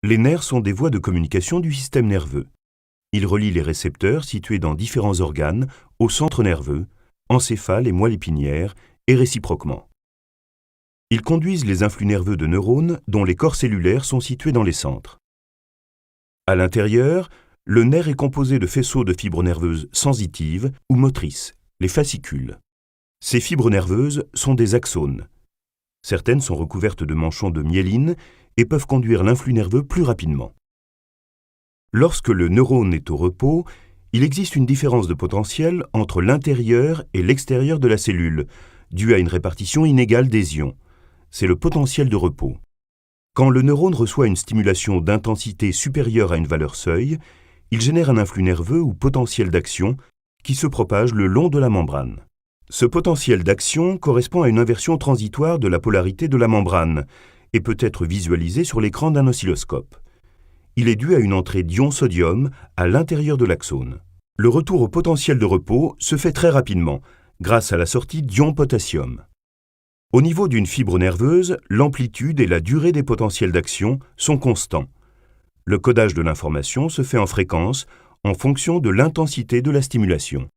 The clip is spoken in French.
Les nerfs sont des voies de communication du système nerveux. Ils relient les récepteurs situés dans différents organes au centre nerveux, encéphale et moelle épinière, et réciproquement. Ils conduisent les influx nerveux de neurones dont les corps cellulaires sont situés dans les centres. À l'intérieur, le nerf est composé de faisceaux de fibres nerveuses sensitives ou motrices, les fascicules. Ces fibres nerveuses sont des axones. Certaines sont recouvertes de manchons de myéline et peuvent conduire l'influx nerveux plus rapidement. Lorsque le neurone est au repos, il existe une différence de potentiel entre l'intérieur et l'extérieur de la cellule, due à une répartition inégale des ions. C'est le potentiel de repos. Quand le neurone reçoit une stimulation d'intensité supérieure à une valeur seuil, il génère un influx nerveux ou potentiel d'action qui se propage le long de la membrane. Ce potentiel d'action correspond à une inversion transitoire de la polarité de la membrane et peut être visualisé sur l'écran d'un oscilloscope. Il est dû à une entrée d'ion sodium à l'intérieur de l'axone. Le retour au potentiel de repos se fait très rapidement, grâce à la sortie d'ion potassium. Au niveau d'une fibre nerveuse, l'amplitude et la durée des potentiels d'action sont constants. Le codage de l'information se fait en fréquence en fonction de l'intensité de la stimulation.